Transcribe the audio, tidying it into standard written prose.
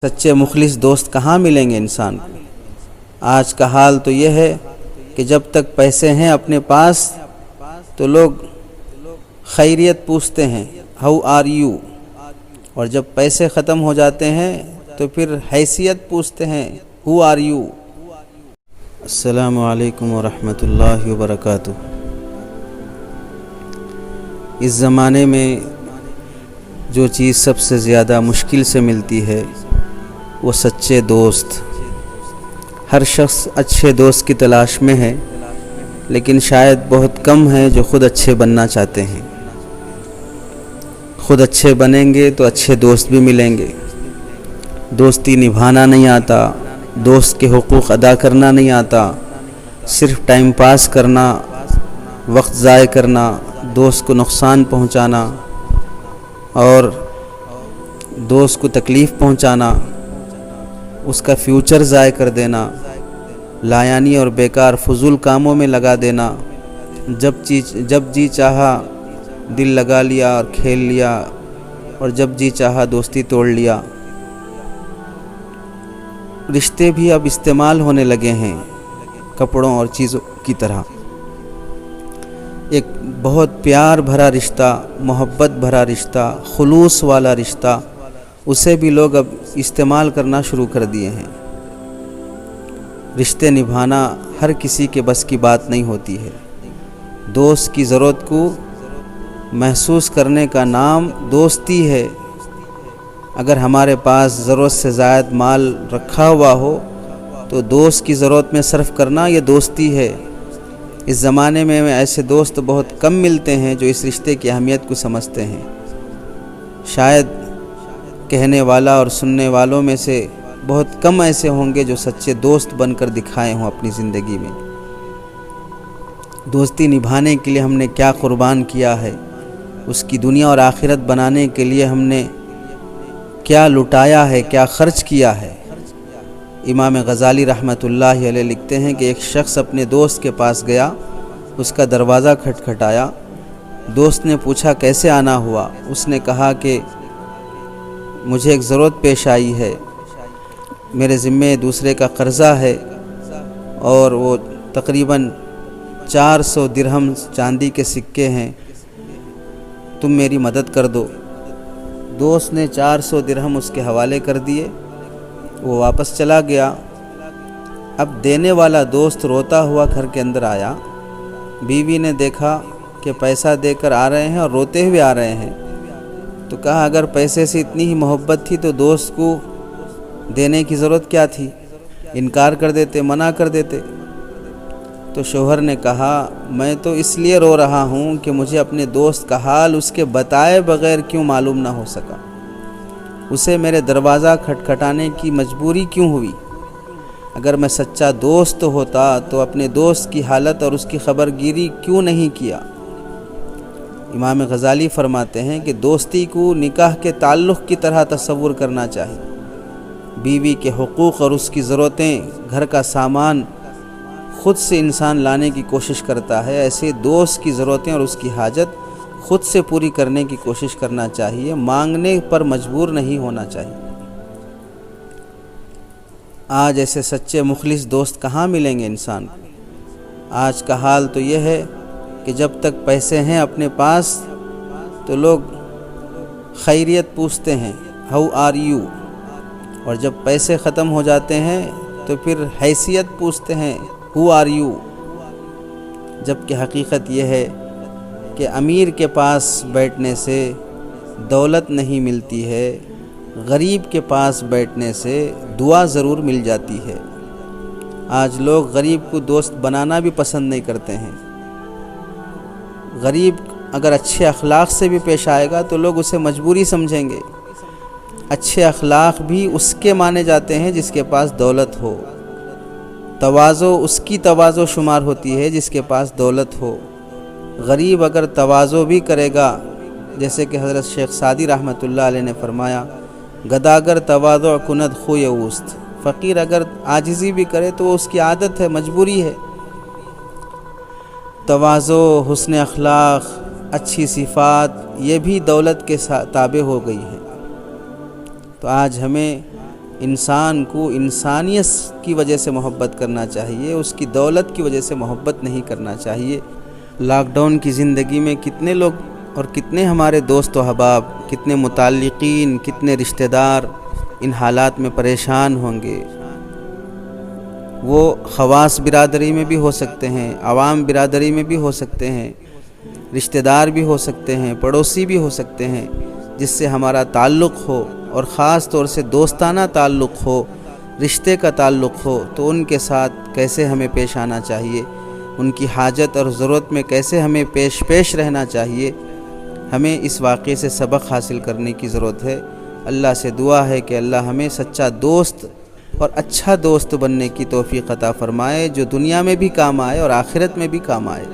سچے مخلص دوست کہاں ملیں گے انسان کو۔ آج کا حال تو یہ ہے کہ جب تک پیسے ہیں اپنے پاس تو لوگ خیریت پوچھتے ہیں، ہاؤ آر یو، اور جب پیسے ختم ہو جاتے ہیں تو پھر حیثیت پوچھتے ہیں، ہو آر یو۔ السلام علیکم ورحمۃ اللہ وبرکاتہ۔ اس زمانے میں جو چیز سب سے زیادہ مشکل سے ملتی ہے وہ سچے دوست۔ ہر شخص اچھے دوست کی تلاش میں ہے، لیکن شاید بہت کم ہیں جو خود اچھے بننا چاہتے ہیں۔ خود اچھے بنیں گے تو اچھے دوست بھی ملیں گے۔ دوستی نبھانا نہیں آتا، دوست کے حقوق ادا کرنا نہیں آتا، صرف ٹائم پاس کرنا، وقت ضائع کرنا، دوست کو نقصان پہنچانا اور دوست کو تکلیف پہنچانا، اس کا فیوچر ضائع کر دینا، لایانی اور بیکار فضول کاموں میں لگا دینا، جب جی چاہا دل لگا لیا اور کھیل لیا، اور جب جی چاہا دوستی توڑ لیا۔ رشتے بھی اب استعمال ہونے لگے ہیں کپڑوں اور چیزوں کی طرح۔ ایک بہت پیار بھرا رشتہ، محبت بھرا رشتہ، خلوص والا رشتہ، اسے بھی لوگ اب استعمال کرنا شروع کر دیے ہیں۔ رشتے نبھانا ہر کسی کے بس کی بات نہیں ہوتی ہے۔ دوست کی ضرورت کو محسوس کرنے کا نام دوستی ہے۔ اگر ہمارے پاس ضرورت سے زائد مال رکھا ہوا ہو تو دوست کی ضرورت میں صرف کرنا یہ دوستی ہے۔ اس زمانے میں ایسے دوست بہت کم ملتے ہیں جو اس رشتے کی اہمیت کو سمجھتے ہیں۔ شاید کہنے والا اور سننے والوں میں سے بہت کم ایسے ہوں گے جو سچے دوست بن کر دکھائے ہوں اپنی زندگی میں۔ دوستی نبھانے کے لیے ہم نے کیا قربان کیا ہے، اس کی دنیا اور آخرت بنانے کے لیے ہم نے کیا لٹایا ہے، کیا خرچ کیا ہے۔ امام غزالی رحمۃ اللہ علیہ لکھتے ہیں کہ ایک شخص اپنے دوست کے پاس گیا، اس کا دروازہ کھٹکھٹایا۔ دوست نے پوچھا کیسے آنا ہوا؟ اس نے کہا کہ مجھے ایک ضرورت پیش آئی ہے، میرے ذمے دوسرے کا قرضہ ہے اور وہ تقریباً 400 درہم چاندی کے سکے ہیں، تم میری مدد کر دو۔ دوست نے 400 درہم اس کے حوالے کر دیے، وہ واپس چلا گیا۔ اب دینے والا دوست روتا ہوا گھر کے اندر آیا۔ بیوی نے دیکھا کہ پیسہ دے کر آ رہے ہیں اور روتے ہوئے آ رہے ہیں، تو کہا اگر پیسے سے اتنی ہی محبت تھی تو دوست کو دینے کی ضرورت کیا تھی؟ انکار کر دیتے، منع کر دیتے۔ تو شوہر نے کہا میں تو اس لیے رو رہا ہوں کہ مجھے اپنے دوست کا حال اس کے بتائے بغیر کیوں معلوم نہ ہو سکا، اسے میرے دروازہ کھٹکھٹانے کی مجبوری کیوں ہوئی۔ اگر میں سچا دوست ہوتا تو اپنے دوست کی حالت اور اس کی خبر گیری کیوں نہیں کیا۔ امام غزالی فرماتے ہیں کہ دوستی کو نکاح کے تعلق کی طرح تصور کرنا چاہیے۔ بیوی کے حقوق اور اس کی ضرورتیں، گھر کا سامان خود سے انسان لانے کی کوشش کرتا ہے، ایسے دوست کی ضرورتیں اور اس کی حاجت خود سے پوری کرنے کی کوشش کرنا چاہیے، مانگنے پر مجبور نہیں ہونا چاہیے۔ آج ایسے سچے مخلص دوست کہاں ملیں گے انسان کو۔ آج کا حال تو یہ ہے کہ جب تک پیسے ہیں اپنے پاس تو لوگ خیریت پوچھتے ہیں، ہاؤ آر یو، اور جب پیسے ختم ہو جاتے ہیں تو پھر حیثیت پوچھتے ہیں، ہو آر یو۔ جبکہ حقیقت یہ ہے کہ امیر کے پاس بیٹھنے سے دولت نہیں ملتی ہے، غریب کے پاس بیٹھنے سے دعا ضرور مل جاتی ہے۔ آج لوگ غریب کو دوست بنانا بھی پسند نہیں کرتے ہیں۔ غریب اگر اچھے اخلاق سے بھی پیش آئے گا تو لوگ اسے مجبوری سمجھیں گے۔ اچھے اخلاق بھی اس کے مانے جاتے ہیں جس کے پاس دولت ہو، تواضع اس کی تواضع شمار ہوتی ہے جس کے پاس دولت ہو۔ غریب اگر تواضع بھی کرے گا، جیسے کہ حضرت شیخ سعدی رحمۃ اللہ علیہ نے فرمایا، گداگر تواضع کند خوی اوست، فقیر اگر عاجزی بھی کرے تو وہ اس کی عادت ہے، مجبوری ہے۔ تواضع، حسن اخلاق، اچھی صفات یہ بھی دولت کے تابع ہو گئی ہیں۔ تو آج ہمیں انسان کو انسانیت کی وجہ سے محبت کرنا چاہیے، اس کی دولت کی وجہ سے محبت نہیں کرنا چاہیے۔ لاک ڈاؤن کی زندگی میں کتنے لوگ اور کتنے ہمارے دوست و احباب، کتنے متعلقین، کتنے رشتہ دار ان حالات میں پریشان ہوں گے۔ وہ خواص برادری میں بھی ہو سکتے ہیں، عوام برادری میں بھی ہو سکتے ہیں، رشتہ دار بھی ہو سکتے ہیں، پڑوسی بھی ہو سکتے ہیں، جس سے ہمارا تعلق ہو اور خاص طور سے دوستانہ تعلق ہو، رشتے کا تعلق ہو، تو ان کے ساتھ کیسے ہمیں پیش آنا چاہیے، ان کی حاجت اور ضرورت میں کیسے ہمیں پیش رہنا چاہیے۔ ہمیں اس واقعے سے سبق حاصل کرنے کی ضرورت ہے۔ اللہ سے دعا ہے کہ اللہ ہمیں سچا دوست اور اچھا دوست بننے کی توفیق عطا فرمائے، جو دنیا میں بھی کام آئے اور آخرت میں بھی کام آئے۔